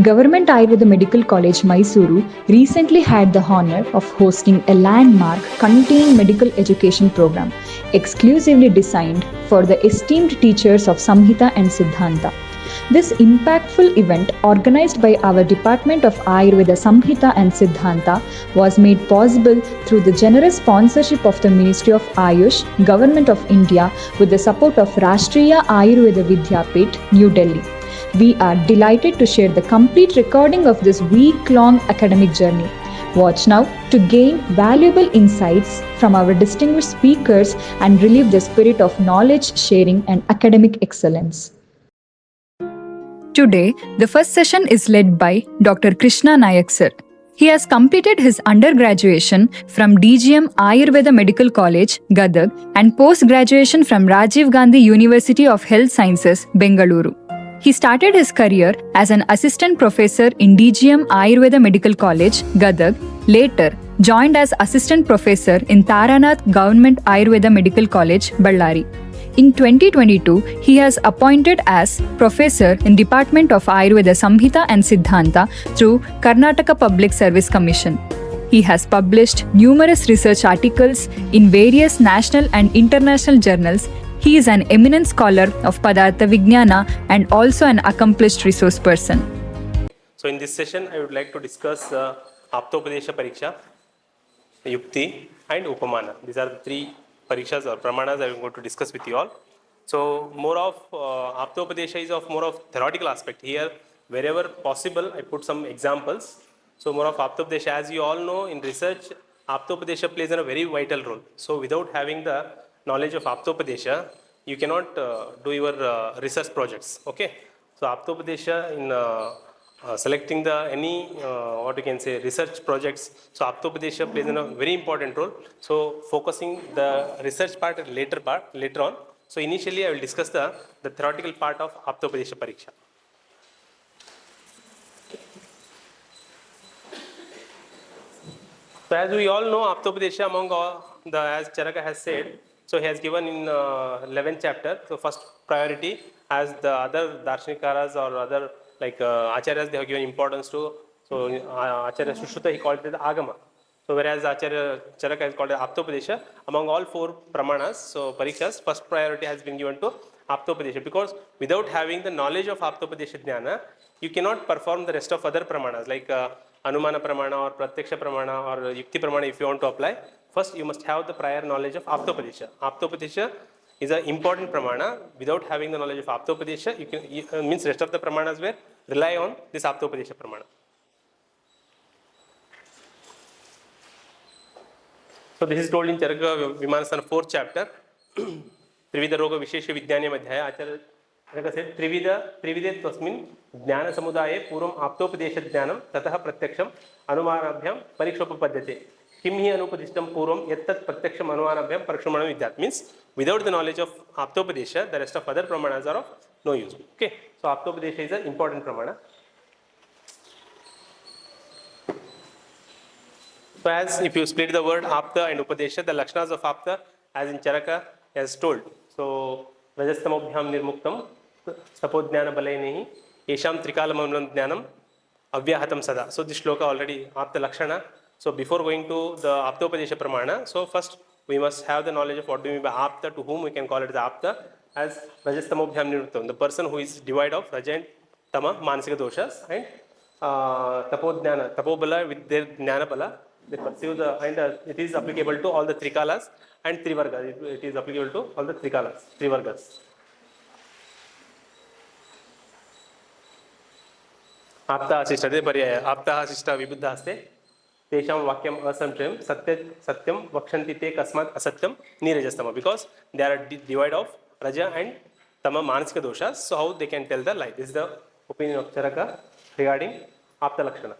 Government Ayurveda Medical College, Mysore recently had the honor of hosting a landmark contained medical education program exclusively designed for the esteemed teachers of Samhita and Siddhanta. This impactful event, organized by our Department of Ayurveda Samhita and Siddhanta, was made possible through the generous sponsorship of the Ministry of AYUSH, Government of India, with the support of Rashtriya Ayurveda Vidyapeetha, New Delhi. We are delighted to share the complete recording of this week-long academic journey. Watch now to gain valuable insights from our distinguished speakers and relive the spirit of knowledge sharing and academic excellence. Today, the first session is led by Dr. Krishna Nayak sir. He has completed his undergraduation from DGM Ayurveda Medical College, Gadag, and post-graduation from Rajiv Gandhi University of Health Sciences, Bengaluru. He started his career as an assistant professor in DGM Ayurveda Medical College, Gadag, later joined as assistant professor in Taranath Government Ayurveda Medical College, Ballari. In 2022, he has appointed as professor in Department of Ayurveda Samhita and Siddhanta through Karnataka Public Service Commission. He has published numerous research articles in various national and international journals. He is an eminent scholar of Padata Vigana and also an accomplished resource person. So in this session, I would like to discuss Aptopadesha Pariksha, Yukti and Upamana. These are the three Parikshas or Pramanas I am going to discuss with you all. So more of Aptopadesha is of more of theoretical aspect. Here, wherever possible, I put some examples. So more of Aptopadesha, as you all know, in research, Aptopadesha plays a very vital role. So without having the knowledge of Aptopadesha, you cannot do your research projects. Okay. So Aptopadesha in selecting the any what you can say research projects. So Aptopadesha plays a very important role. So focusing the research part later on. So initially I will discuss the theoretical part of Aptopadesha Pariksha. So as we all know, Aptopadesha among all the, as Charaka has said, so he has given in 11th chapter. So first priority, as the other Darshanikaras or other like Acharyas, they have given importance to. So Acharya Sushruta, he called it the Agama. So whereas Acharya Charaka has called it Aptopadesha, among all four Pramanas, so Parikshas, first priority has been given to Aptopadesha, because without having the knowledge of Aptopadesha Jnana, you cannot perform the rest of other Pramanas like Anumana Pramana or Pratyaksha Pramana or Yukti Pramana if you want to apply. First, you must have the prior knowledge of Aptopadesha. Aptopadesha is an important Pramana. Without having the knowledge of Aptopadesha, means rest of the Pramanas will rely on this Aptopadesha Pramana. So this is told in Charaka Vimanasana 4th chapter. Trivida Roga Vishesha Vidyanya Madhyaya. Acharya said, Trivide Twasmin Jnana Samudaye Puram Aptopadesha Jnanam Tataha Pratyaksham Anumanabhyam Parikshopapadyate. Kim hi anupadishtam puram yattat pratyaksham anumanabhyam parikshamanam vidyat. Means without the knowledge of Aptopadesha, the rest of other Pramanas are of no use. Okay. So Aptopadesha is an important Pramana. So as if you split the word Apta and Upadesha, the Lakshanas of Apta, as in Charaka has told. So Rajastamobhyam nirmuktam sapodhyana balaynehi yesham trikalamam jnanam avyahatam sada. So this shloka already Apta Lakshana. So before going to the Aptopadesha Pramana, so first we must have the knowledge of what do we mean by Apta, to whom we can call it the Apta, as Rajastamobhyam nirmuktam, the person who is devoid of Raja and Tama Mansika doshas, and Tapodhyana, Tapobala with their Jnanapala. They pursue the, and it is applicable to all the Trikalas and Trivargas. It is applicable to all the Trikalas, Trivargas. Apta Asishta, Apta Asishta Vibuddha Aste, Tesham Vakyam Asamshayam, Satyam Vakshanti Te Kasmat Asatyam Nirajastama, because they are devoid of Raja and Tama Manasika doshas. So how they can tell the lie? This is the opinion of Charaka regarding Apta Lakshana.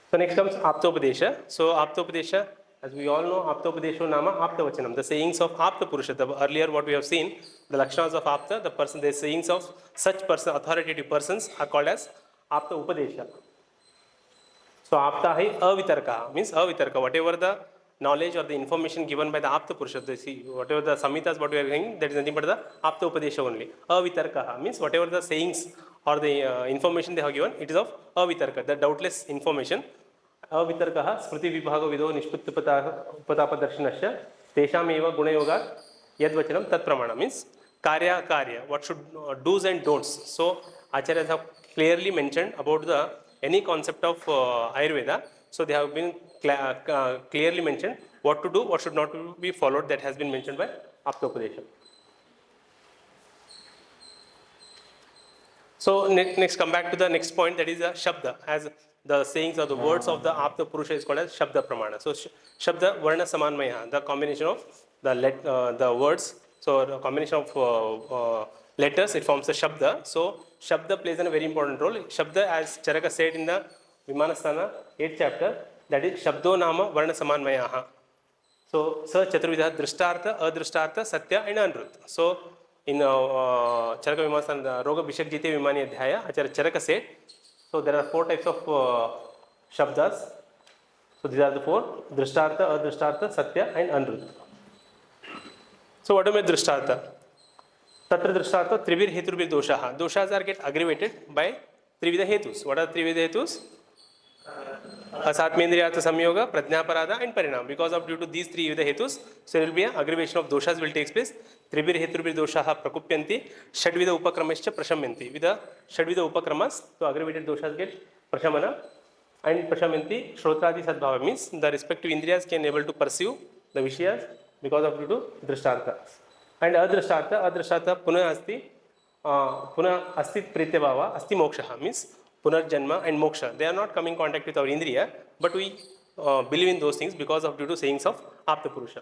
So next comes Aptopadesha. So Aptopadesha, as we all know, Aptopadesho Nama Aptavachanam, the sayings of Apta Purusha. Earlier what we have seen, the Lakshanas of Apta, the person, the sayings of such person, authoritative persons are called as Apta Upadesha. So Apta hai avitarka, means avitarka, whatever the knowledge or the information given by the Aptapurusha. See, whatever the Samhitas, what we are saying, that is nothing but the Aptopadesha only. Avitarkaha means whatever the sayings or the information they have given, it is of avitarka, the doubtless information. Avitarkaha smriti vibhago vido nishputtapadarshanasya tesham eva gunayogat yadvachanam tat pramana means karya, what should do's and don'ts. So acharyas have clearly mentioned about the any concept of Ayurveda. So they have been clearly mentioned what to do, what should not be followed. That has been mentioned by Aptopadesha. So next come back to the next point, that is the Shabda, as the sayings or the words of the Apta Purusha is called as Shabda Pramana. So Shabda Varna Samanmaya, the combination of the words, so the combination of letters, it forms the Shabda. So Shabda plays a very important role. Shabda, as Charaka said in the Vimanasthana 8th chapter, that is Shabdo Nama Varna Samanmaya. So Sa Chaturvidha Drishtartha, Adrishtartha, Satya and Anrut. So in Charaka Vimanasthana, Roga Bishak Jite Vimani Adhyaya, Acharya Charaka said, so there are 4 types of Shabdas. So these are the 4, Drishtartha, Adrishtartha, Satya and Anrut. So what do I mean Drishtartha? Tatra Drishtartha, Trivir Heturbir Doshaha. Doshas are get aggravated by Trivida Hetus. What are Trivida Hetus? Asatmendriyatha Samyoga, Prajnaparada and Parinam. Because of due to these 3 Hetus, so there will be an aggravation of doshas will take place. Tribir Heturbir Doshaha Prakupyanti, Shadvida Upakramescha Prashamanti. With the Shadvida Upakramas, so aggravated doshas get Prashamana and Prashamanti. Shrotradi Sadbhava means the respective Indriyas can able to pursue the Vishayas because of due to Drishtartha. And Adrishtartha Puna Asti Pritya Bhava, Asti Moksha means Punarjanma and Moksha. They are not coming in contact with our Indriya, but we believe in those things because of due to sayings of Aptapurusha.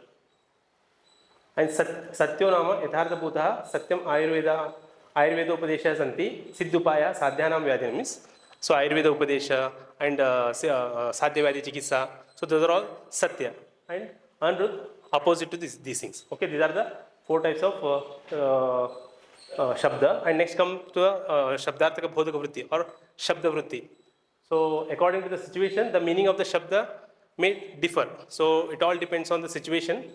And Satyo Nama Yathartha Bhutaha Satyam Ayurveda Upadesha Santi Siddhupaya Sadhyanam Vyadhyam means so Ayurveda Upadesha and Sadhya Vyadhi Chikitsa. So those are all Satya and Anrut opposite to these things. Okay, these are the 4 types of Shabda. And next come to Shabdarthaka Bodhaka Vritti or Shabda Vritti. So according to the situation, the meaning of the Shabda may differ. So it all depends on the situation.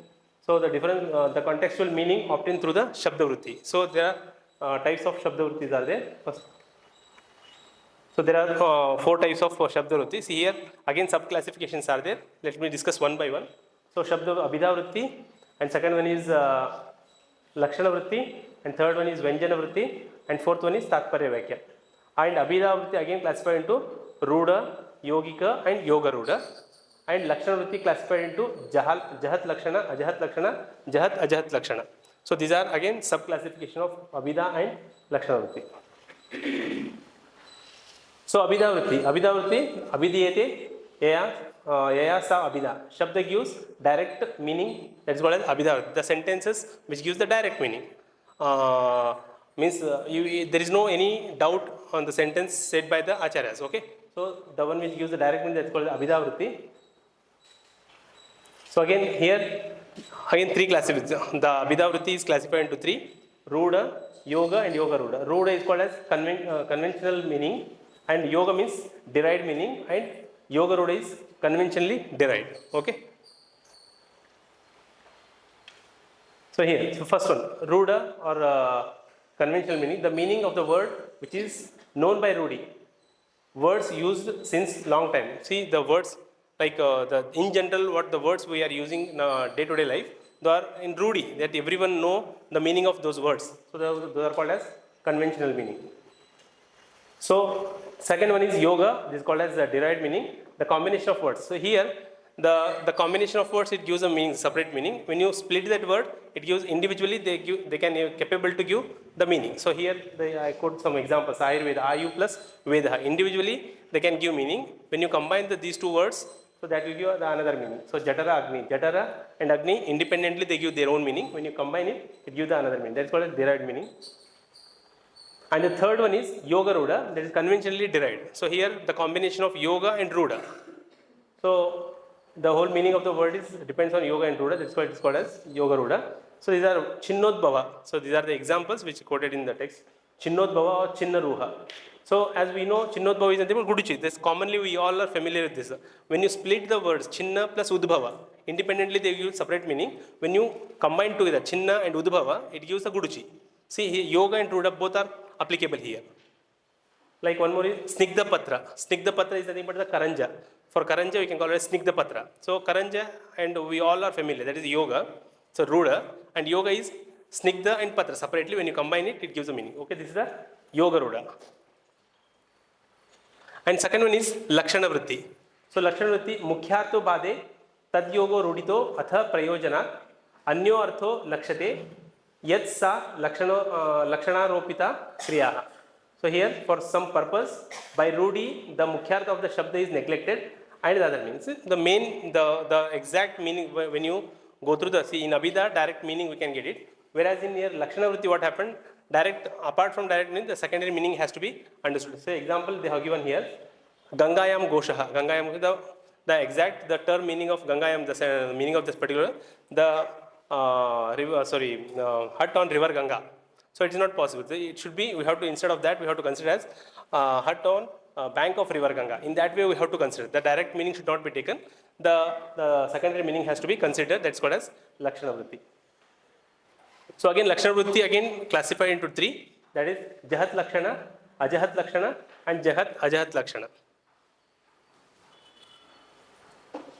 So the different, the contextual meaning obtained through the Shabda Vritti. So there are types of Shabda Vrittis are there. So there are 4 types of Shabda Vritti. See here again sub classifications are there. Let me discuss one by one. So Shabda Abhidha Vritti, and second one is Lakshana Vritti, and third one is Vyanjana Vritti, and fourth one is Tatparya Vakya. And Abhidha Vritti again classified into Ruda, Yogika and Yoga Ruda. And Lakshana Vritti classified into Jahat Lakshana, Ajahat Lakshana, Jahat Ajahat Lakshana. So these are again sub classification of Abhidha and Lakshana Vritti. So Abhidha Vritti, Abhidhyate, Yaya Sa Abhidha. Shabda gives direct meaning, that's called as Abhidha. The sentences which gives the direct meaning. Means there is no any doubt on the sentence said by the acharyas. Okay, so the one which gives the direct meaning, that's called Abhidha Vritti. So again here, again 3 classifications. The Abhidha Vritti is classified into 3: Ruda, Yoga and Yoga Ruda. Ruda is called as conventional meaning, and Yoga means derived meaning, and Yoga Ruda is conventionally derived. Okay. So here, so first one, Ruda or conventional meaning, the meaning of the word which is known by Rudi. Words used since long time. See the words like in general what the words we are using in day-to-day life, they are in Rudi, that everyone know the meaning of those words. So those are called as conventional meaning. So second one is Yoga, this is called as the derived meaning, the combination of words. So here the combination of words, it gives a meaning, separate meaning. When you split that word, it gives individually, they can capable to give the meaning. So here I quote some examples. Ayurveda, Ayu plus Veda. Individually they can give meaning. When you combine these 2 words, so that will give another meaning. So Jatara, Agni. Jatara and Agni independently they give their own meaning. When you combine it, it gives the another meaning. That's called as derived meaning. And the third one is Yoga Ruda, that is conventionally derived. So here the combination of Yoga and Ruda. So the whole meaning of the word is depends on Yoga and Ruda. That's why it's called as Yoga Ruda. So these are Chinnodbhava. So these are the examples which quoted in the text. Chinnodbhava or Chinnaruha. So as we know, Chinnodbhava is nothing but Guduchi. This commonly we all are familiar with this. When you split the words Chinna plus Udbhava, independently they give separate meaning. When you combine together Chinna and Udbhava, it gives a Guduchi. See here, Yoga and Ruda both are applicable here. Like one more is Snigdha Patra. Snigdha Patra is nothing but the Karanja. For Karanja, we can call it Snigdha Patra. So Karanja, and we all are familiar, that is Yoga. So Ruda, and Yoga is Snigdha and Patra. Separately, when you combine it, it gives a meaning. Okay, this is the Yoga Ruda. And second one is Lakshana Vritti. So Lakshana Vritti, Mukhyartho Bade, Tad Yogo Rudito, Atha Prayojana, Anyo Artho Lakshate, Yat Sa Lakshana Ropita Kriyaha. So here, for some purpose, by Rudi, the Mukhyartha of the Shabda is neglected, and the other means. The main, the exact meaning, when you go through the, see in Abhida, direct meaning we can get it. Whereas in here, Lakshana Vritti, what happened? Direct, apart from direct meaning, the secondary meaning has to be understood. So example they have given here, Gangayam Goshaha. Gangayam, the exact, the term meaning of Gangayam, the meaning of this particular, the hut on river Ganga. So it is not possible. So it should be, we have to, instead of that, we have to consider as hut on bank of river Ganga. In that way, we have to consider. The direct meaning should not be taken. The secondary meaning has to be considered. That's called as Lakshana Vritti. So again, Lakshana Vritti again classified into three. That is Jahat Lakshana, Ajahat Lakshana, and Jahat Ajahat Lakshana.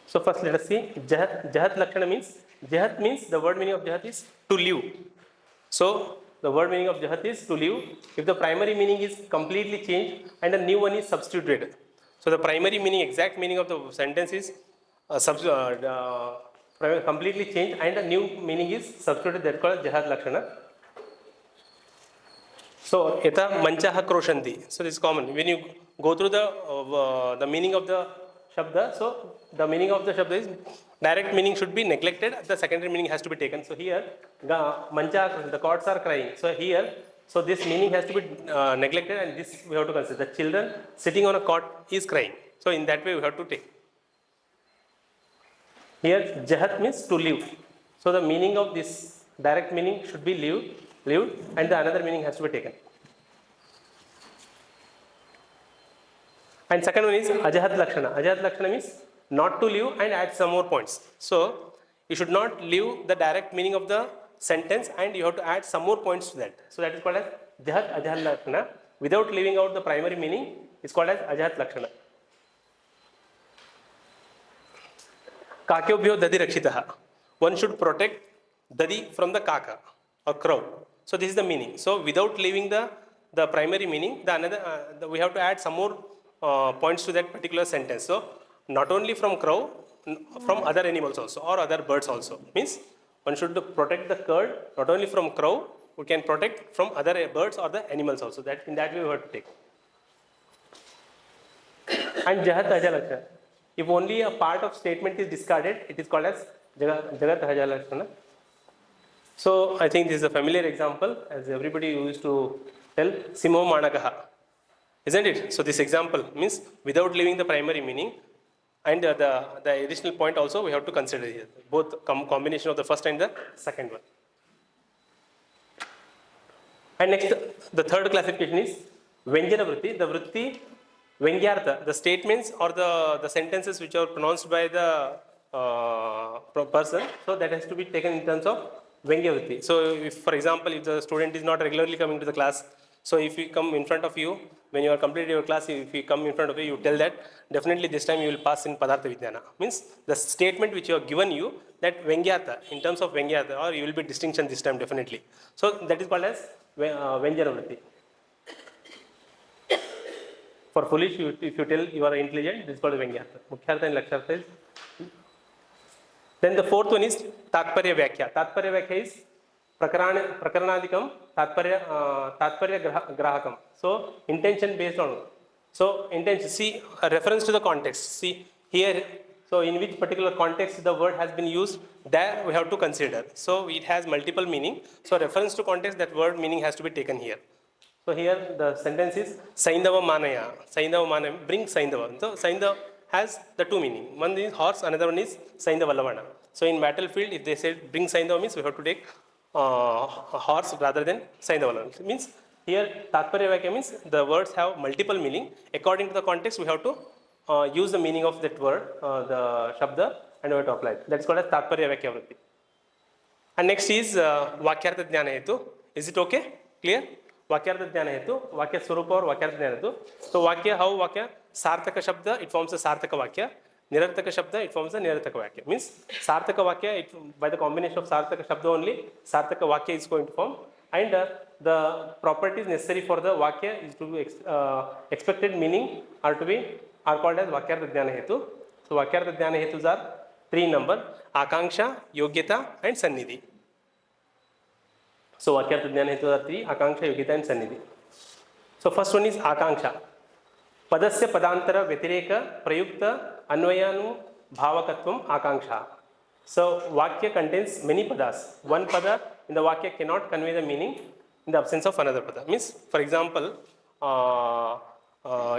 So first let us see. Jahat Lakshana means, Jahat means, the word meaning of Jahat is to live. So the word meaning of Jahat is to live. If the primary meaning is completely changed and a new one is substituted. So the primary meaning, exact meaning of the sentence is completely changed and a new meaning is substituted, that called Jahat Lakshana. So Eta Manchaha Kroshanti. So this is common. When you go through the meaning of the Shabda, so the meaning of the Shabda is direct meaning should be neglected, the secondary meaning has to be taken. So here, Mancha, the cots are crying. So here, so this meaning has to be neglected, and this we have to consider. The children sitting on a cot is crying. So in that way we have to take. Here, Jahat means to live. So the meaning of this direct meaning should be lived, and the another meaning has to be taken. And second one is Ajahat Lakshana. Ajahat Lakshana means not to live and add some more points. So you should not leave the direct meaning of the sentence and you have to add some more points to that. So that is called as Jahat Ajahat Lakshana. Without leaving out the primary meaning is called as Ajahat Lakshana. Kakyobhyo Dadi Rakshitaha. One should protect Dadi from the Kaka or crow. So this is the meaning. So without leaving the primary meaning, we have to add some more points to that particular sentence. So not only from crow, from other animals also or other birds also. Means one should protect the curd not only from crow, we can protect from other birds or the animals also. That in that way we have to take. And Jahat Ajalakshana. If only a part of statement is discarded, it is called as Jagat Ajalakshana. So I think this is a familiar example, as everybody used to tell, Simo Manakaha. Isn't it? So this example means without leaving the primary meaning, and the additional point also we have to consider here. Both combination of the first and the second one. And next, the third classification is Vyanjana Vritti. The Vritti, Vyangyartha, the statements or the sentences which are pronounced by the person, so that has to be taken in terms of Vyangya Vritti. So if, for example, if the student is not regularly coming to the class, so if you come in front of you, when you are completing your class, if you come in front of you, you tell that definitely this time you will pass in Padata Vigana. Means the statement which you have given you, that Vyangyartha, in terms of Vyangyartha, or you will be distinction this time definitely. So that is called as Vyanjana Vritti. For foolish, if you tell you are intelligent, this is called Vyangyartha. Mukhyartha and Lakshartha is. Then the fourth one is Tatparya Vyakhya. Tatparya Vyakhya is Prakaranadikam Tatparya Grahakam. So intention based on. So intention, see a reference to the context. See here, so in which particular context the word has been used, there we have to consider. So it has multiple meaning. So reference to context, that word meaning has to be taken here. So here the sentence is Saindava Manaya. Saindava Manaya, bring Saindava. So Saindava has the two meaning. One is horse, another one is Saindava Lavana. So in battlefield, if they say bring Saindava, means we have to take a horse rather than Saindava Lavana. It means Here, Tatparya Vakya means the words have multiple meaning. According to the context, we have to use the meaning of that word, the Shabda, and we have to apply it. That's called as Tatparya Vakya Vritti. And next is Vakyartha Jnana Hetu. Is it okay? Clear? Vakyartha Jnana Hetu, Vakya Swarupa or Vakyartha Jnana Hetu. So Vakya, how Vakya? Sarthaka Shabda, it forms a Sarthaka Vakya. Nirarthaka Shabda, it forms a Nirarthaka Vakya. Means Sarthaka Vakya, by the combination of Sarthaka Shabda only, Sarthaka Vakya is going to form. And the properties necessary for the Vakya is to be expected meaning are called as Vakyartha Jnana Hetu. So Vakyartha Jnana Hetus are 3 in number: Akanksha, Yogyata, and Sannidhi. So Vakyartha Jnana Hetus are 3: Akanksha, Yogyata, and Sannidhi. So first one is Akanksha. Padasya Padantara Vyatireka Prayukta Anvayanu Bhavakatvam Akanksha. So Vakya contains many padas. One pada in the Vakya cannot convey the meaning in the absence of another pada. Means, for example,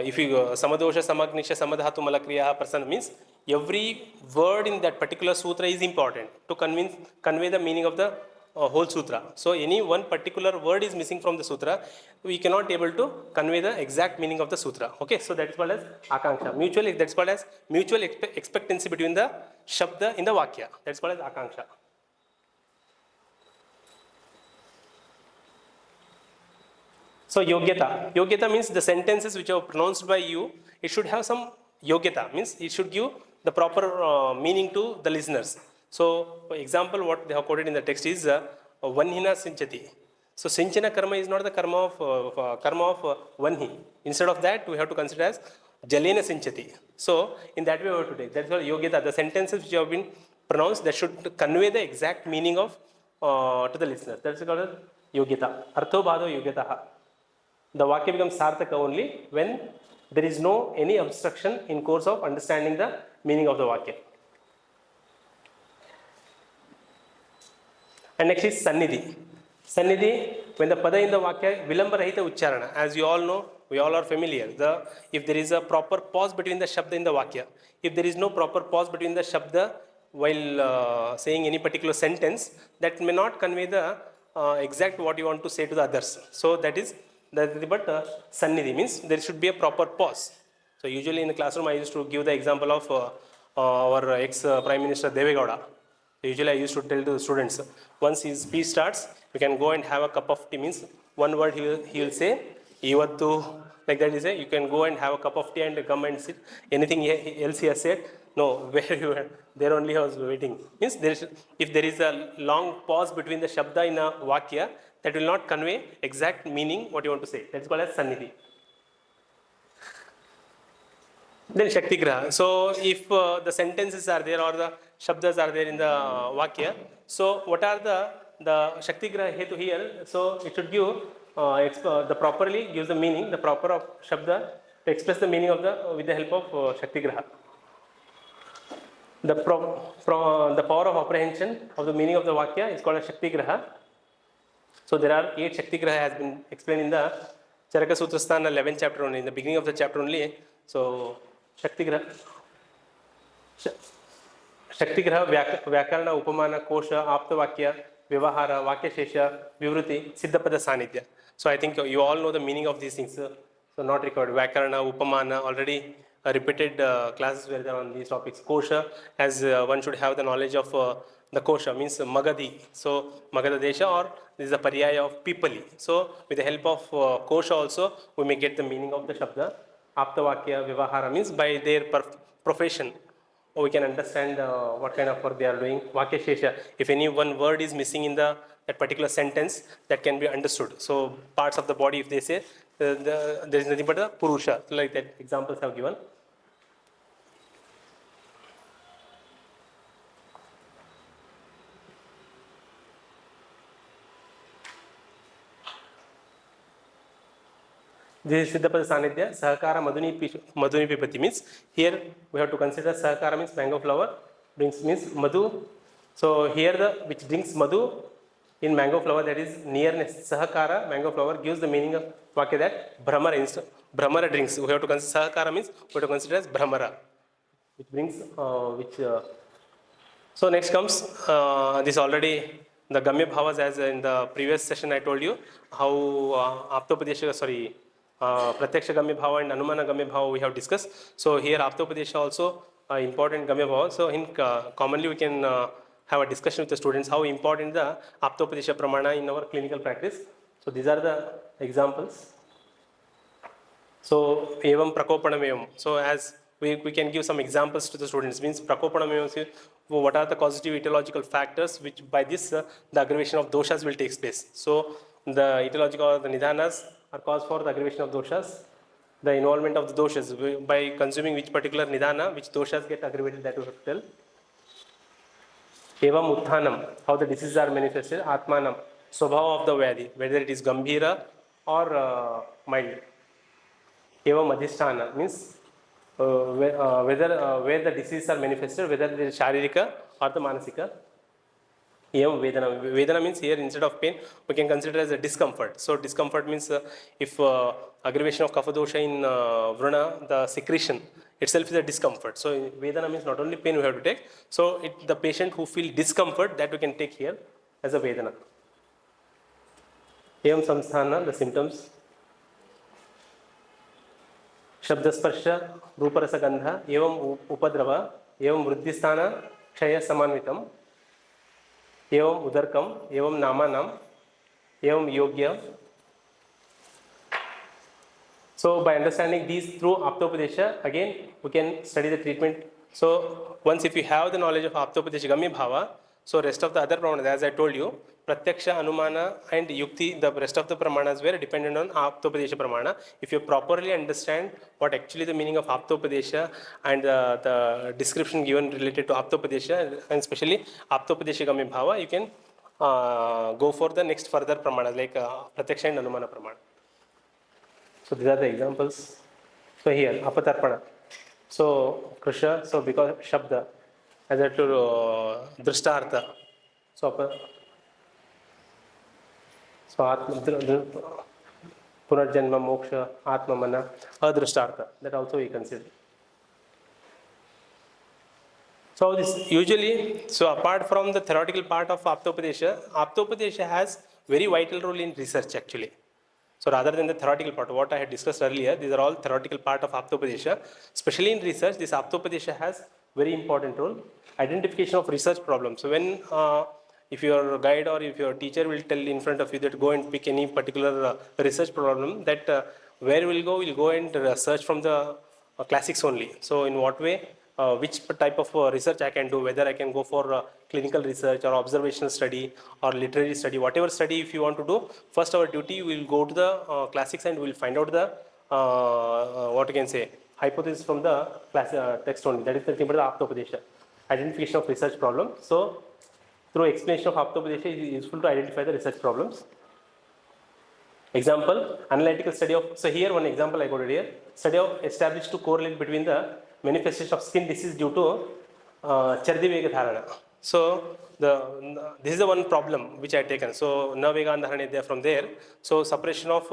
if you Samadosha, Samagnisha, Samadhatu, Malakriya, Prasanna, means every word in that particular sutra is important to convey the meaning of the whole sutra. So any one particular word is missing from the sutra, we cannot able to convey the exact meaning of the sutra. Okay, so that's called as Akanksha. That's called as mutual expectancy between the Shabda in the Vakya. That's called as Akanksha. So Yogyata means the sentences which are pronounced by you, it should have some Yogyata, means it should give the proper meaning to the listeners. So, for example, what they have quoted in the text is Vanhina Sinchati. So, Sinchana karma is not the karma of Vanhi. Instead of that, we have to consider as Jalena Sinchati. So, in that way, we have to take. That's why Yogyata, the sentences which have been pronounced, that should convey the exact meaning of to the listeners. That's called Yogyata. Artho Bhado Yogyataha. The Vakya becomes Sarthaka only when there is no any obstruction in course of understanding the meaning of the Vakya. And next is Sannidhi. Sannidhi, when the pada in the Vakya, Vilamba Rahita Ucharana, as you all know, we all are familiar. If there is a proper pause between the Shabda in the Vakya, if there is no proper pause between the Shabda while saying any particular sentence, that may not convey the exact what you want to say to the others. So that is Sannidhi means there should be a proper pause. So usually in the classroom I used to give the example of our ex-Prime Minister Devegowda. Usually I used to tell to the students, once his speech starts, you can go and have a cup of tea, means one word he will say, Ivattu, like that he say, you can go and have a cup of tea and come and sit. Anything else he has said, no, where you were, there only I was waiting. Means if there is a long pause between the Shabda in a Vakya, that will not convey exact meaning what you want to say. That's called as Sannidhi. Then Shakti Graha. So if the sentences are there or the Shabdas are there in the Vakya, so what are the Shakti Graha Hetu here? So it should give the properly gives the meaning, the proper of Shabda to express the meaning of with the help of Shakti Graha. The power of apprehension of the meaning of the Vakya is called as Shakti Graha. So there are 8 Shakti Graha has been explained in the Charaka Sutrasthana 11th chapter only, in the beginning of the chapter only. So Shakti Graha, Vyakarana, Upamana, Kosha, Aptavakya, Vivahara, Vakya Shesha, Vivruti, Siddhapada Sanidhya. So I think you all know the meaning of these things. So not required. Vyakarana, Upamana, already repeated classes were there on these topics. Kosha, as one should have the knowledge of the Kosha, means Magadhi. So Magadha Desha, or this is a paryaya of Pipali. So with the help of Kosha also, we may get the meaning of the Shabda. Aptavakya, Vivahara means by their profession, we can understand what kind of work they are doing. Vakya Shesha, if any one word is missing in that particular sentence, that can be understood. So parts of the body, if they say, there is nothing but a Purusha, so like that examples have given. This is Siddhapada Sanidhya. Sahakara Madhuni Pipati means, here we have to consider Sahakara means mango flower, drinks means Madhu. So here which drinks Madhu in mango flower, that is nearness. Sahakara, mango flower, gives the meaning of Vakya that Brahmara drinks. We have to consider Sahakara means we have to consider as Brahmara, which brings So next comes this already the Gamya Bhavas, as in the previous session I told you, how Aptopadesha, Pratyaksha Gamya Bhava and Anumana Gamya Bhava we have discussed. So here Aptopadesha also important Gamya Bhava. So in commonly we can have a discussion with the students how important the Aptopadesha Pramana in our clinical practice. So these are the examples. So evam prakopanam evam. So as we can give some examples to the students. Means prakopanam evam, what are the causative etiological factors which by this the aggravation of doshas will take place. So the etiological or the nidhanas are cause for the aggravation of doshas. The involvement of the doshas by consuming which particular nidhana, which doshas get aggravated, that we have to tell. Evam utthanam, how the diseases are manifested. Atmanam, swabhava of the vyadhi, whether it is gambhira or mild. Evam adhisthana means whether where the diseases are manifested, whether it is sharirika or the manasika. Evam vedana. Vedana means here instead of pain, we can consider as a discomfort. So discomfort means if aggravation of kapha dosha in vruna, the secretion itself is a discomfort. So vedana means not only pain we have to take. So the patient who feel discomfort, that we can take here as a vedana. Evam samsthana, the symptoms. शब्दस्पर्श रूपरसगंध एवं उपद्रव एवं वृद्धिस्थान क्षय समन्वितम एवं उदरकम एवं नामानाम एवं योग्य. So by understanding these through Aptopadesha, again we can study the treatment. So once if you have the knowledge of Aptopadesha Gamya Bhava, so rest of the other pramanas, as I told you, Pratyaksha, Anumana and Yukti, the rest of the pramanas were dependent on Aptopadesha Pramana. If you properly understand what actually the meaning of Aptopadesha and the description given related to Aptopadesha and especially Aptopadesha Gamya Bhava, you can go for the next further pramanas like Pratyaksha and Anumana Pramana. So these are the examples. So here, Apatarpana. So Krishna, so because Shabda, as I told Drishtartha. So Punarjanma, Moksha, Atma Mana, Adrishtartha. That also we consider. So this usually, so apart from the theoretical part of Aptopadesha has very vital role in research actually. So rather than the theoretical part, what I had discussed earlier, these are all theoretical part of Aptopadesha. Especially in research, this Aptopadesha has very important role. Identification of research problems. So when, if your guide or if your teacher will tell in front of you that go and pick any particular research problem, that where we'll go and search from the classics only. So in what way, which type of research I can do, whether I can go for clinical research or observational study or literary study, whatever study if you want to do, first our duty will go to the classics and we'll find out the, what you can say, hypothesis from the class, text only. That is the thing about the Aptopadesha, identification of research problem. So through explanation of Aptopadesha, it is useful to identify the research problems. Example, analytical study of, so here one example I got it here, study of established to correlate between the manifestation of skin disease due to Chardi Vega Dharana. So this is the one problem which I had taken. So Na Vega and Dharana there from there. So suppression of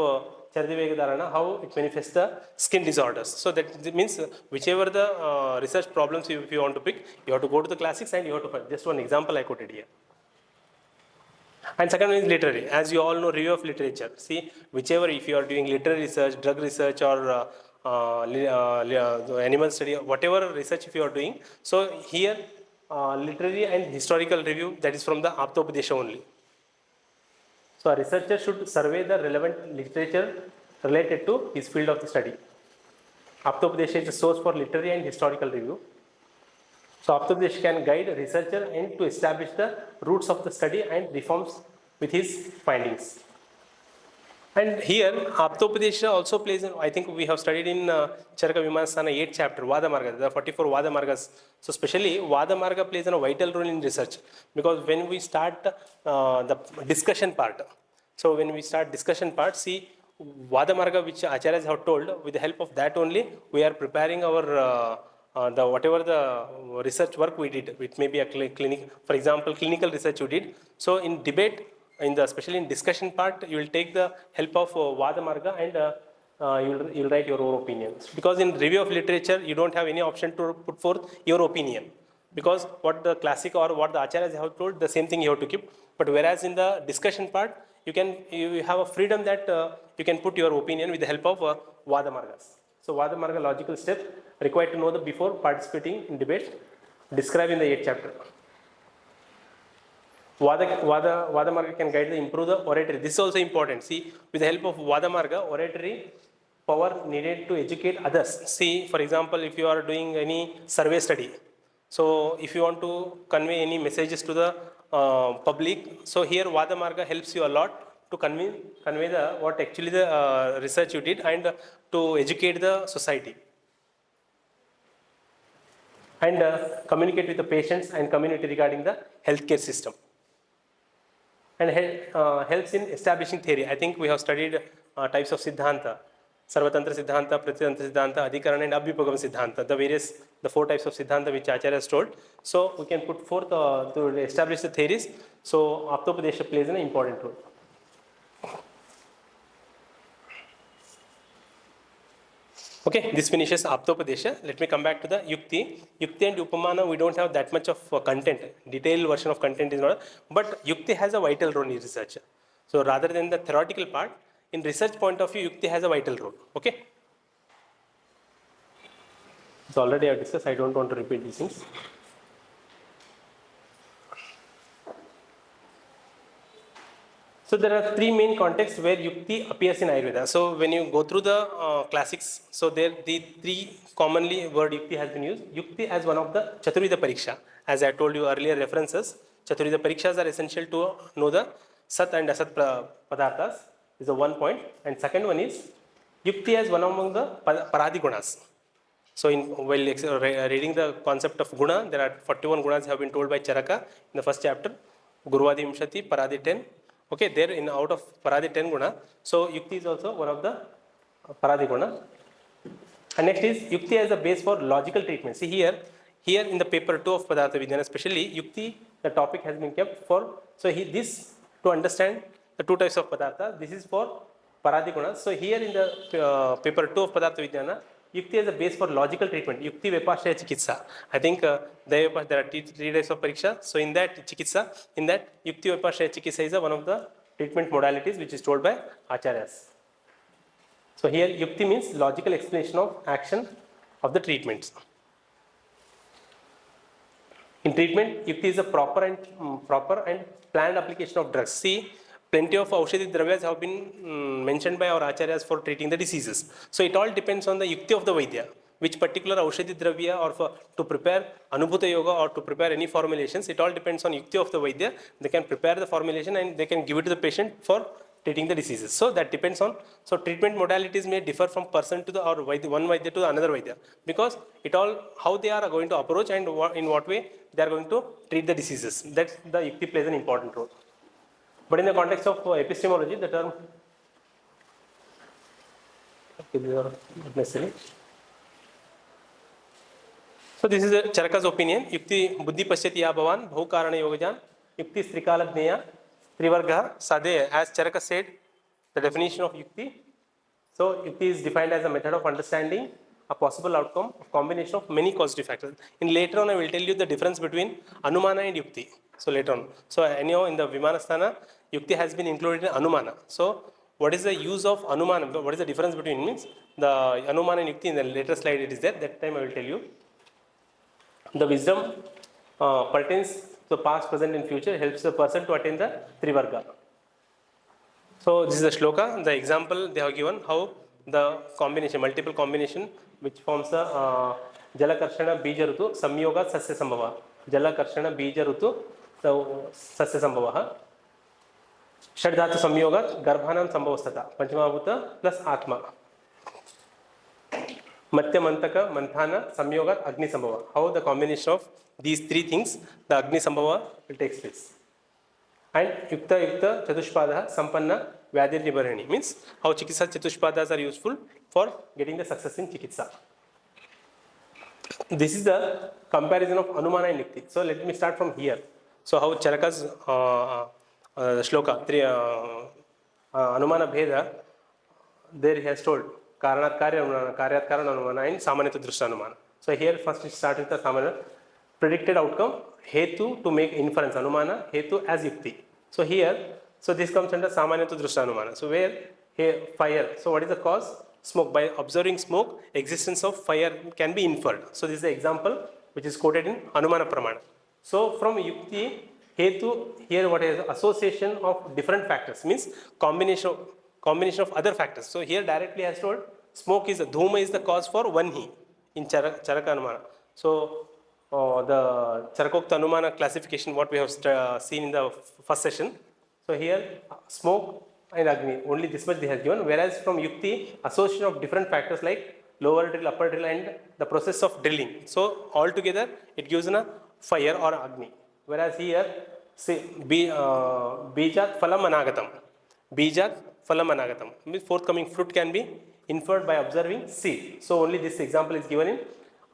Chardi Vega Dharana, how it manifests the skin disorders. So that means whichever the research problems if you want to pick, you have to go to the classics and you have to find. Just one example I quoted here. And second one is literary. As you all know, review of literature. See, whichever if you are doing literary research, drug research or animal study, whatever research if you are doing. So here literary and historical review, that is from the Aptopadesha only. So a researcher should survey the relevant literature related to his field of the study. Aptopadesha is the source for literary and historical review. So Aptopadesha can guide a researcher and to establish the roots of the study and reforms with his findings. And here Aptopadesha also plays, I think we have studied in Charaka Vimanasthana 8th chapter, Vada Marga, the 44 Vada Margas. So especially Vada Marga plays a vital role in research, because when we start the discussion part, so when we start discussion part, see Vada Marga which Acharyas have told, with the help of that only we are preparing our the whatever the research work we did. It may be a clinic, for example, clinical research you did. So in debate, especially in discussion part, you will take the help of Vada Marga and you'll write your own opinions. Because in review of literature, you don't have any option to put forth your opinion. because what the classic or what the acharyas have told, the same thing you have to keep. But whereas in the discussion part, you have a freedom that you can put your opinion with the help of vada margas. So vada marga logical step required to know the before participating in debate described in the 8th chapter. Vada marga can guide the improve the oratory. This is also important. See, with the help of vada marga, oratory power needed to educate others. See, for example, if you are doing any survey study, so if you want to convey any messages to the public, so here vada marga helps you a lot to convey the what actually the research you did and to educate the society and communicate with the patients and community regarding the healthcare system, and helps in establishing theory. I think we have studied types of Siddhanta: Sarvatantra Siddhanta, Pratitantra Siddhanta, Adhikarana and Abhyupagam Siddhanta, the 4 types of Siddhanta which Acharya has told. So we can put forth to establish the theories. So Aptopadesha plays an important role. Okay, this finishes Aptopadesha. Let me come back to the Yukti. Yukti and Upamana, we don't have that much of content. Detailed version of content is not, but Yukti has a vital role in research. So rather than the theoretical part, in research point of view, Yukti has a vital role. Okay. So already I have discussed, I don't want to repeat these things. So there are 3 main contexts where Yukti appears in Ayurveda. So when you go through the classics, so there the 3 commonly word Yukti has been used. Yukti as one of the Chaturvida Pariksha. As I told you earlier references, Chaturvida Parikshas are essential to know the Sat and Asat Padarthas is the one point. And second one is Yukti as one among the Paradi Gunas. So while reading the concept of Guna, there are 41 Gunas have been told by Charaka in the first chapter. Guruvadi Vimshati, Paradi 10. Okay, there in out of Paradi 10 Guna. So Yukti is also one of the Paradi Guna. And next is Yukti as a base for logical treatment. See here in the paper 2 of Padata Vigana, especially Yukti, the topic has been kept for. So this to understand the 2 types of Padartha, this is for Paradi Gunas. So here in the paper 2 of Padata Vigana, Yukti as a base for logical treatment. Yukti Vipashaya Chikitsa. I think there are 3 types of Pariksha. So in that Chikitsa, in that Yukti Vipashaya Chikitsa is one of the treatment modalities which is told by Acharyas. So here Yukti means logical explanation of action of the treatments. In treatment, Yukti is a proper and planned application of drugs. See, plenty of Aushadhi Dravyas have been mentioned by our Acharyas for treating the diseases. So it all depends on the Yukti of the Vaidya, which particular Aushadhi Dravya or to prepare Anubhuta Yoga or to prepare any formulations. It all depends on Yukti of the Vaidya. They can prepare the formulation and they can give it to the patient for treating the diseases. So that depends on, so treatment modalities may differ from person to the, or one Vaidya to another Vaidya, because it all, how they are going to approach and in what way they are going to treat the diseases. That's the Yukti plays an important role. But in the context of epistemology, the term, okay, these are not necessary. So this is Charaka's opinion. Yukti buddhi pashyati ya bhavan bhavukarana yogajan Yukti strikala jneya trivarga sadeya. As Charaka said, the definition of Yukti. So Yukti is defined as a method of understanding a possible outcome of combination of many causative factors. In later on, I will tell you the difference between Anumana and Yukti. So later on. So anyhow, in the Vimanasthana, Yukti has been included in Anumana. So what is the use of Anumana? What is the difference between means the Anumana and Yukti? In the later slide it is there. That time I will tell you. The wisdom pertains to past, present and future, helps the person to attain the Trivarga. So this is the shloka, the example they have given how the combination, multiple combination which forms the Jalakarshana Bija Rutu Samyoga Sasya Sambhava. Jalakarshana Bija Rutu Sasya Sambhava. Shadhatu Samyoga Garbhanam Sambhavastata. Panchamabuta plus Atma. Matya Mantaka Manthana Samyoga Agni Sambhava. How the combination of these 3 things, the Agni Sambhava will take place. And Yukta Chatushpada Sampanna Vyadir Nibarhani means how Chikitsa Chatushpadas are useful for getting the success in Chikitsa. This is the comparison of Anumana and Yukti. So let me start from here. So how Charaka's shloka, Anumana Bheda, there he has told Karanat Karya Anumana, Karyat Karan Anumana and Samanita Drishta Anumana. So here first we start with the Samana. predicted outcome, hetu to make inference, anumana, hetu as yukti. So here, so this comes under samanya to drishta anumana. So where here fire, so what is the cause? Smoke. By observing smoke, existence of fire can be inferred. So this is the example which is quoted in Anumana Pramana. So from yukti, hetu, here what is association of different factors, means combination of other factors. So here directly as told, smoke is, dhuma is the cause for one he in Charaka Anumana. So the Charakokta Anumana classification, what we have seen in the first session. So here smoke and Agni, only this much they have given, whereas from Yukti, association of different factors like lower drill, upper drill and the process of drilling. So altogether it gives a fire or Agni. Whereas here, say, Bijat Phalam Anagatam. Bijat Phalam Anagatam. Means forthcoming fruit can be inferred by observing seed. So only this example is given in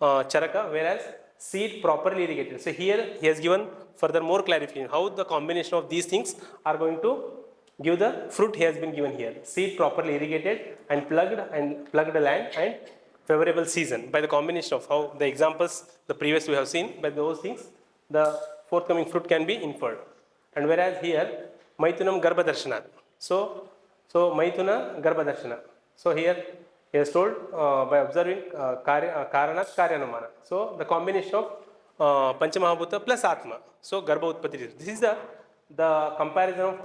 Charaka, whereas seed properly irrigated. So here he has given further more clarification how the combination of these things are going to give the fruit. He has been given here. Seed properly irrigated and plugged land and favorable season. By the combination of how the examples the previous we have seen, by those things the forthcoming fruit can be inferred. And whereas here Maitunam Garbha Darshana. So Maituna Garbha Darshana. So here he has told by observing Karanat Karyanumana. So the combination of Panchamahabhuta plus Atma. So Garbha Utpatti. This is the comparison of.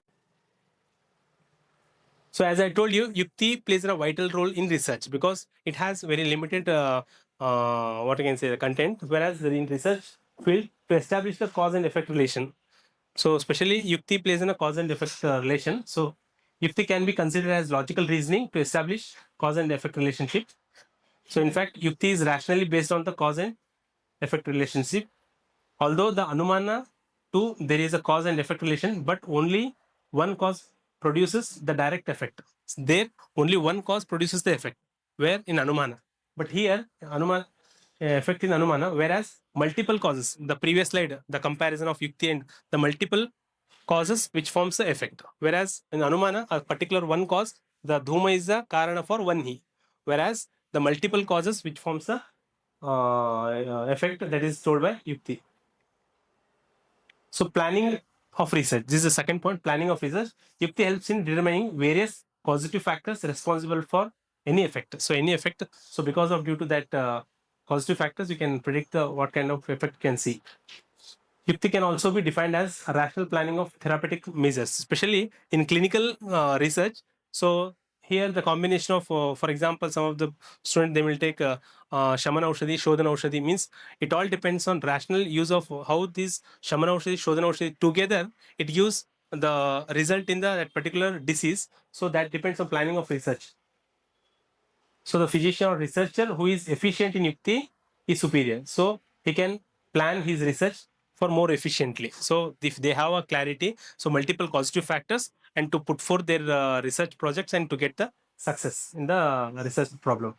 So as I told you, Yukti plays a vital role in research because it has very limited what I can say the content, whereas in research field to establish the cause and effect relation. So especially Yukti plays in a cause and effect relation. So Yukti can be considered as logical reasoning to establish cause and effect relationship. So in fact, Yukti is rationally based on the cause and effect relationship. Although the Anumana too, there is a cause and effect relation, but only one cause produces the direct effect. There, only one cause produces the effect, where in Anumana. But here, Anumana, effect in Anumana, whereas multiple causes, the previous slide, the comparison of Yukti and the multiple causes which forms the effect. Whereas in Anumana, a particular one cause, the Dhuma is the Karana for one he. Whereas the multiple causes which forms the effect that is told by Yukti. So planning of research. This is the second point, planning of research. Yukti helps in determining various causative factors responsible for any effect. So any effect, so because of due to that causative factors, you can predict what kind of effect you can see. Yukti can also be defined as rational planning of therapeutic measures, especially in clinical research. So here the combination of, for example, some of the students they will take Shamana Aushadhi, Shodhana Aushadhi, means it all depends on rational use of how these Shamana Aushadhi, Shodhana Aushadhi together, it gives the result in that particular disease. So that depends on planning of research. So the physician or researcher who is efficient in Yukti is superior. So he can plan his research for more efficiently. So if they have a clarity, so multiple causative factors and to put forth their research projects and to get the success in the research problem.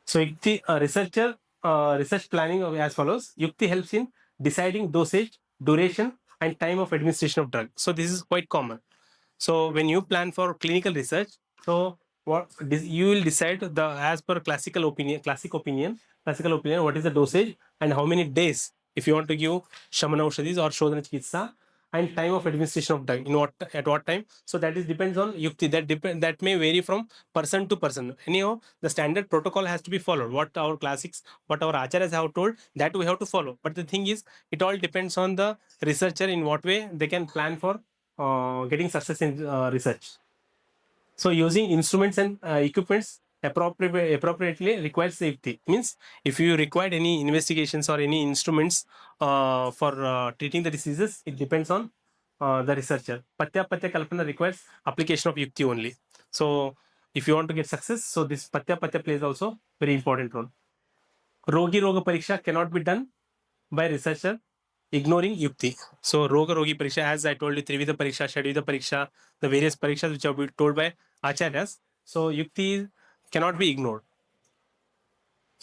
So Yukti, researcher research planning as follows. Yukti helps in deciding dosage, duration and time of administration of drug. So this is quite common. So when you plan for clinical research, so what you will decide the as per classical opinion, what is the dosage and how many days if you want to give Shamana Aushadhis or Shodhana Chikitsa and time of administration of drug in what at what time. So that is depends on Yukti. That may vary from person to person. Anyhow, the standard protocol has to be followed. What our classics, what our acharyas have told, that we have to follow. But the thing is, it all depends on the researcher in what way they can plan for getting success in research. So using instruments and equipments appropriately requires safety. Means if you require any investigations or any instruments for treating the diseases, it depends on the researcher. Patya Kalpana requires application of Yukti only. So if you want to get success, so this Patya plays also very important role. Rogi Roga Pariksha cannot be done by researcher ignoring Yukti. So Roga Rogi Pariksha, as I told you, Trivida Pariksha, Shadvida Pariksha, the various Parikshas which have been told by Acharyas. So Yukti cannot be ignored.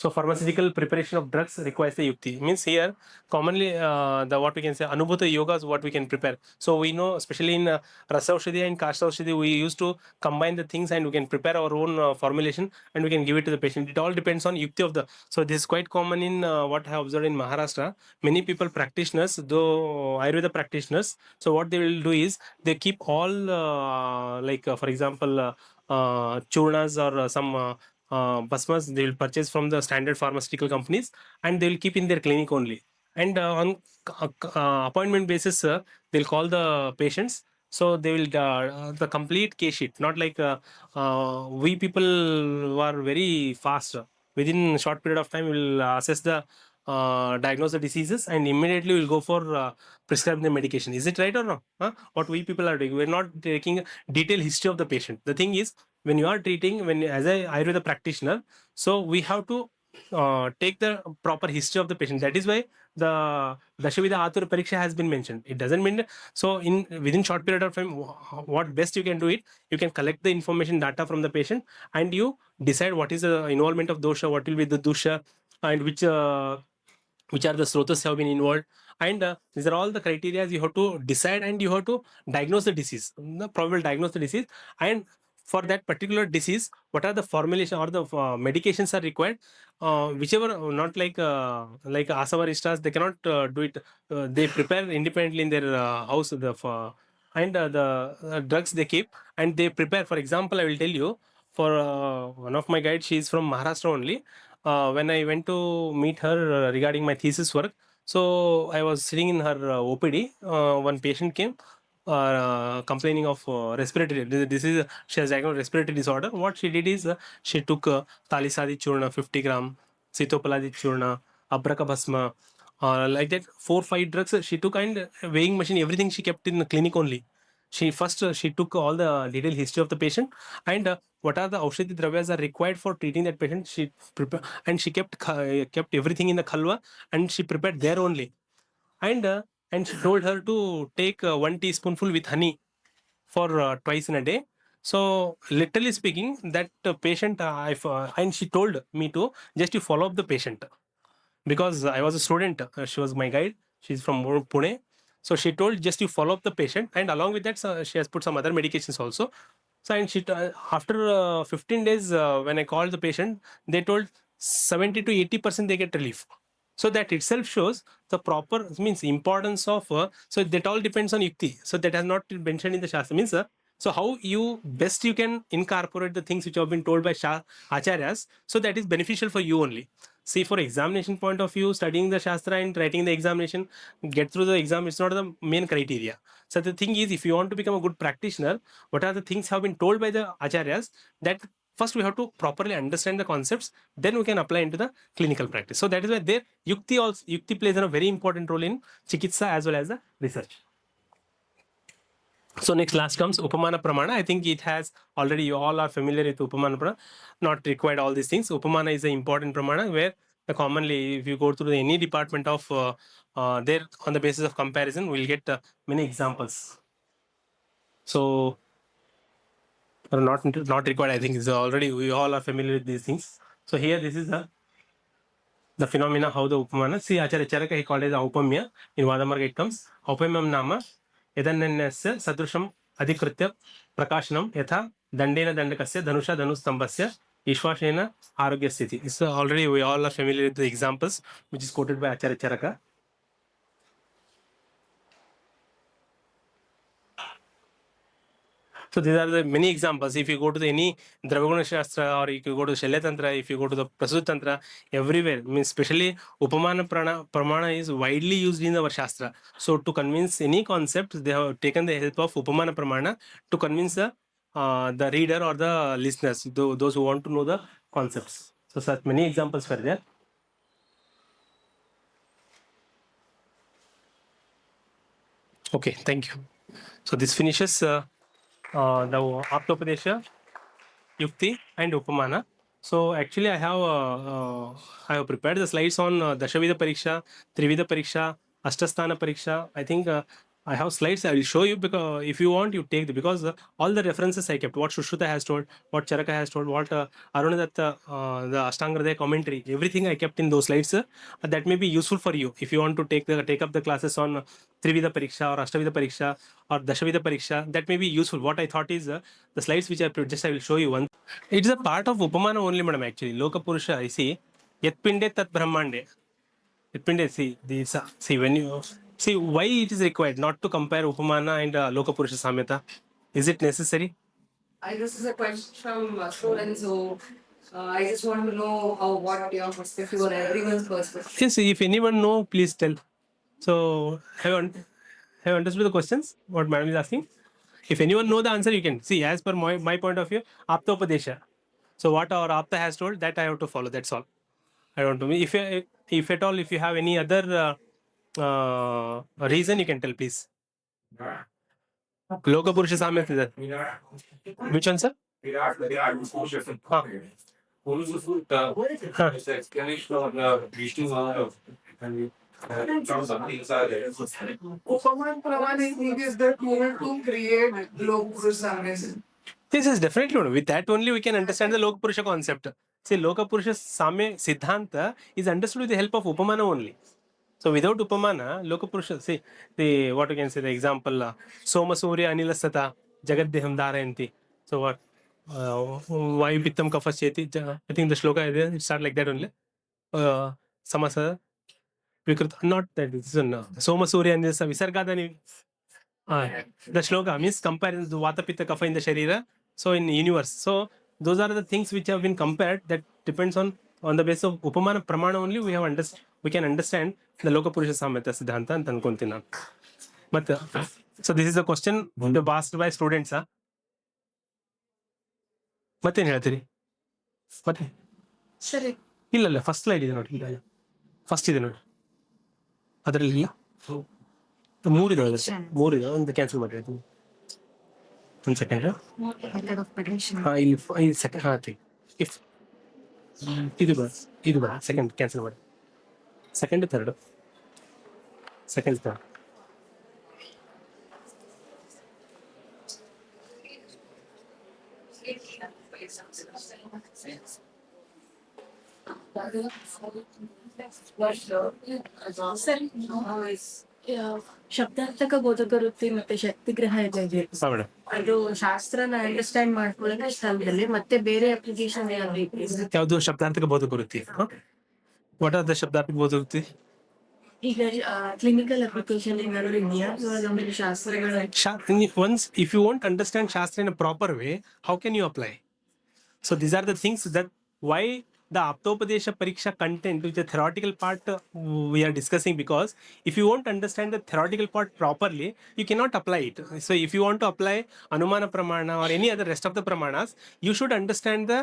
So pharmaceutical preparation of drugs requires the yukti. Means here commonly the what we can say anubhuta yoga is what we can prepare. So we know especially in rasa aushadhi and kashta aushadhi we used to combine the things and we can prepare our own formulation and we can give it to the patient. It all depends on yukti of the. So this is quite common in what I have observed in Maharashtra. Many people practitioners, though Ayurveda practitioners. So what they will do is they keep all for example churnas or basmas they will purchase from the standard pharmaceutical companies and they will keep in their clinic only. And on appointment basis, they'll call the patients. So they will the complete case sheet, not like we people who are very fast. Within a short period of time, we'll assess the diagnose the diseases and immediately we'll go for prescribing the medication. Is it right or no? Huh? What we people are doing, we're not taking a detailed history of the patient. The thing is, when you are treating, when as a Ayurveda practitioner, so we have to take the proper history of the patient. That is why the Dashavida Atur Pariksha has been mentioned. It doesn't mean so in within short period of time. What best you can do it, you can collect the information data from the patient and you decide what is the involvement of dosha, what will be the dosha, and which are the srotas have been involved, and these are all the criteria you have to decide and you have to diagnose the disease, the probable diagnose the disease, and for that particular disease what are the formulation or the medications are required, whichever not like asavaristas they cannot do it, they prepare independently in their house and the drugs they keep and they prepare. For example, I will tell you, for one of my guides, she is from Maharashtra only. When I went to meet her regarding my thesis work, so I was sitting in her OPD. One patient came complaining of respiratory. This is she has diagnosed respiratory disorder. What she did is she took Talisadi churna 50 gram, Sitopaladi churna, Abraka bhasma, like that 4-5 drugs she took, and weighing machine everything she kept in the clinic only. She first she took all the detailed history of the patient and what are the aushadhi dravyas are required for treating that patient. She prepared and she kept everything in the khalwa and she prepared there only. And she told her to take 1 teaspoonful with honey for twice in a day. So literally speaking, that patient, and she told me to just to follow up the patient because I was a student. She was my guide. She's from Pune. So she told just you follow up the patient, and along with that, she has put some other medications also. So and after 15 days, when I called the patient, they told 70 to 80% they get relief. So that itself shows the proper means importance of. So that all depends on yukti. So that has not been mentioned in the shastra. Means so how you best you can incorporate the things which have been told by acharyas. So that is beneficial for you only. See, for examination point of view, studying the shastra and writing the examination, get through the exam is not the main criteria. So the thing is, if you want to become a good practitioner, what are the things have been told by the acharyas, that first we have to properly understand the concepts, then we can apply into the clinical practice. So that is why there yukti plays a very important role in chikitsa as well as the research. So next last comes Upamana Pramana. I think it has already, you all are familiar with Upamana Pramana, not required all these things. Upamana is an important Pramana where commonly if you go through any department of there on the basis of comparison, we'll get many examples. So not required, I think is already, we all are familiar with these things. So here this is the phenomena how the Upamana. See Acharya Charaka he called it Upamya. In Vadamarga it comes Upamyam Nama यदन्यस्य सदृशम अधिकृत्य प्रकाशनम यथा दंडेन दंडकस्य धनुषा धनुस्तंभस्य ईश्वासेन आरोग्य स्थिति. This already we all are familiar with the examples which is quoted by Acharya Charaka. So these are the many examples. If you go to the any Dravaguna Shastra or if you go to Shalya Tantra, if you go to the Prasud Tantra, everywhere, means especially Upamana Pramana is widely used in our Shastra. So to convince any concept, they have taken the help of Upamana Pramana to convince the reader or the listeners, those who want to know the concepts. So such many examples were there. Okay, thank you. So this finishes the Aptopadesha, Yukti and Upamana. So actually I have prepared the slides on Dashavida Pariksha, Trivida Pariksha, Ashtasthana Pariksha. I think I have slides. I will show you, because if you want, you take the, because all the references I kept, what Shushruta has told, what Charaka has told, what Arunadatta, the Ashtanga commentary, everything I kept in those slides. That may be useful for you if you want to take up the classes on Trivida Pariksha or Ashtavida Pariksha or Dashavida Pariksha. That may be useful. What I thought is the slides which I will show you one. It is a part of Upamana only, madam. Actually, Loka Purusha, I see. Yat Pinde Tat Brahmande. Depends. See these. See when you see why it is required not to compare Upamana and Lokapurusha Samhita. Is it necessary? This is a question from students, so I just want to know what your perspective or everyone's perspective. Yes. If anyone know, please tell. So have you understood the questions? What madam is asking? If anyone know the answer, you can see. As per my point of view, Aptopadesha. So what our Apta has told, that I have to follow. That's all. I don't know. If at all, if you have any other reason, you can tell, please. Loka Purusha Samhita is that. Which one, sir? Huh. Upamana Pramana is that moment to create Lok Purusha. This is definitely one. With that only we can understand the Loka Purusha concept. See, Loka Purusha Samya Siddhanta is understood with the help of Upamana only. So without Upamana, Loka Purusha, see, the what you can say, the example, Soma Surya Anilasata, Jagadeham Dharayanti. So what? Vayu Pittam Kapha I think the shloka is there, it starts like that only. Samasa Vikrit, not that, this one. Soma Surya Anilasa Visargadani. The shloka means comparing the Vata Pitta Kapha in the Sharira, so in universe. So those are the things which have been compared, that depends on the basis of Upamana Pramana only we can understand the Loka Purusha Samhita Siddhanta and Tankontina. But so this is a question asked by students. ಮತ್ತೇನು ಹೇಳ್ತೀರಿ? ಮತ್ತೆ ಸರಿ ಇಲ್ಲ first slide ಇದೆ ನೋಡಿ, first ಇದೆ ನೋಡಿ, ಅದರಲ್ಲಿ ಇಲ್ಲ, ಮೂರಿದೆ, ಒಂದು ಕ್ಯಾನ್ಸಲ್ ಮಾಡಿ ಒಂದು ಸೆಕೆಂಡ್. ಹಾಂ ಇಲ್ಲಿ ಸೆಕೆಂಡ್, ಹಾಂ ಇಫ್ ಇದು ಬೇಡ ಸೆಕೆಂಡ್ ಕ್ಯಾನ್ಸಲ್ ಮಾಡಿ, ಸೆಕೆಂಡ್ ಥರ್ಡ್. ಶಬ್ದಾರ್ಥಕ ಬೋಧಕ ವೃತ್ತಿ ಮತ್ತೆ ಶಕ್ತಿಗ್ರಹ ಇದೆ, ಅದು ಶಾಸ್ತ್ರನ ಅಂಡರ್ಸ್ಟ್ಯಾಂಡ್ ಮಾಡ್ಕೊಳ್ಳೋಕೆ ಸ್ಥಳದಲ್ಲಿ ಮತ್ತೆ ಬೇರೆ ಅಪ್ಲಿಕೇಶನ್ ಯಾವುದು ಶಬ್ದಾರ್ಥಕ ಬೋಧಕ ವೃತ್ತಿ? ವಾಟ್ ಆರ್ ದ ಶಬ್ದಾರ್ಥಕ ಬೋಧಕ ವೃತ್ತಿ? ಈಗ ಕ್ಲಿನಿಕಲ್ ಅಪ್ಲಿಕೇಶನ್ ಏನಾದ್ರು ಇದೆಯಾ ನಮಗೆ ಶಾಸ್ತ್ರಗಳ? Once if you won't understand Shastra in a proper way, how can you apply? So these are the things that why the Aptopadesha Pariksha content, which is the theoretical part we are discussing, because if you won't understand the theoretical part properly, you cannot apply it. So if you want to apply Anumana Pramana or any other rest of the Pramanas, you should understand the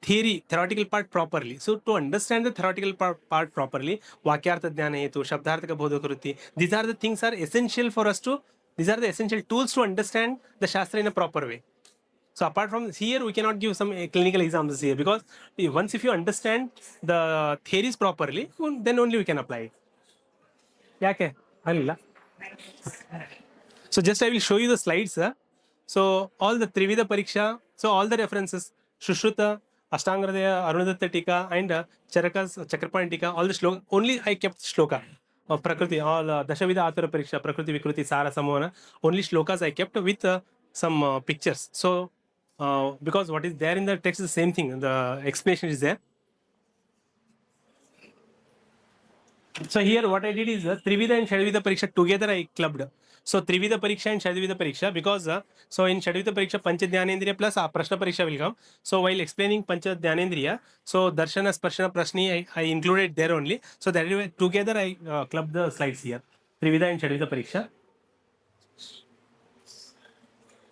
theoretical part properly. So to understand the theoretical part properly, Vakyartha Dhyana Hetu, Shabdarthaka Bodhakruti, these are the things are essential for us to, these are the essential tools to understand the Shastra in a proper way. So apart from here, we cannot give some clinical examples here, because once if you understand the theories properly, then only we can apply it. Yake? Alilla. So just I will show you the slides. So all the Trivida Pariksha, so all the references, Shushruta, Ashtangradaya, Arunadatta Tika, and Charaka's Chakrapan Tika, all the shloka, only I kept shloka of Prakriti, all Dashavida Athara Pariksha, Prakriti Vikruti, Sara Samona, only shlokas I kept with some pictures. So because what is there in the text is the same thing, the explanation is there. So here what I did is Trivida and Shadvida Pariksha together I clubbed. So Trivida Pariksha and Shadvida Pariksha, because so in Shadvida Pariksha Pancha Dhyanendriya plus Prashna Pariksha will come. So while explaining Pancha Dhyanendriya, so Darshana Sparshana Prashni I included there only. So that way together I clubbed the slides here, Trivida and Shadvida Pariksha.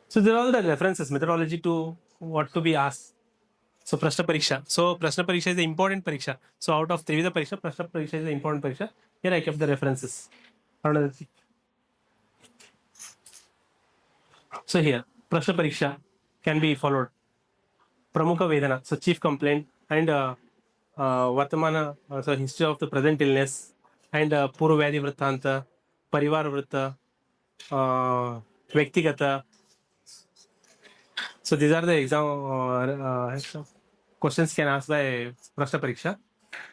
So there are all the references, methodology to what to be asked. So Prashna Pariksha. So Prashna Pariksha is the important Pariksha. So out of Trivida Pariksha, Prashna Pariksha is the important Pariksha. Here I kept the references. So here, Prashna Pariksha can be followed. Pramukha Vedana, so chief complaint, and Vartamana, so history of the present illness, and Purva Vyadhi Vrittanta, Parivar Vritta, Vyaktigata. So these are the exam questions can ask by Prashna Pariksha.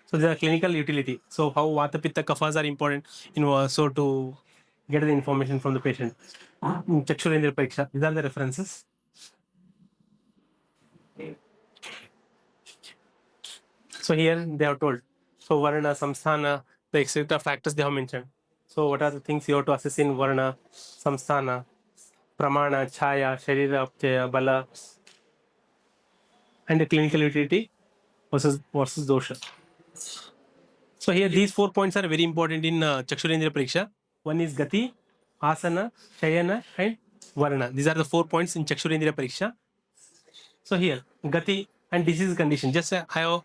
So these are clinical utility. So how Vata Pitta Kaphas are important in so to get the information from the patient. Chakshurendra Pariksha. These are the references. So here they have told. So Varna, Samsthana, the etc. factors they have mentioned. So what are the things you have to assess in Varna, Samsthana, Pramana, Chaya, Sharira, Apchaya, Bala, and the clinical utility versus dosha. So here these 4 points are very important in Chakshurendra Pariksha. One is Gati, Asana, Shayana, and Varna. These are the 4 points in Chakshurendra Pariksha. So here Gati and disease condition. Just I have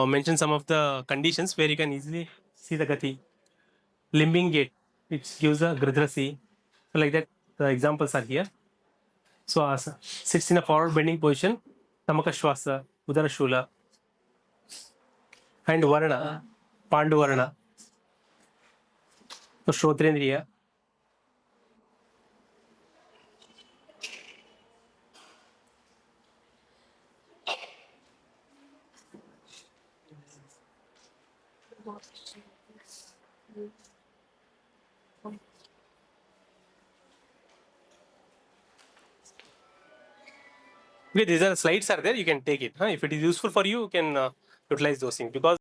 mentioned some of the conditions where you can easily see the Gati. Limbing gait, which gives a Gridrasi. So like that, the examples are here. So Asa sits in a forward bending position, Tamaka Shwasa, Udara Shula, and Varna, Pandu Varna. So Shrotrendriya. Okay, these are slides are there. You can take it. Huh? If it is useful for you, you can utilize those things because.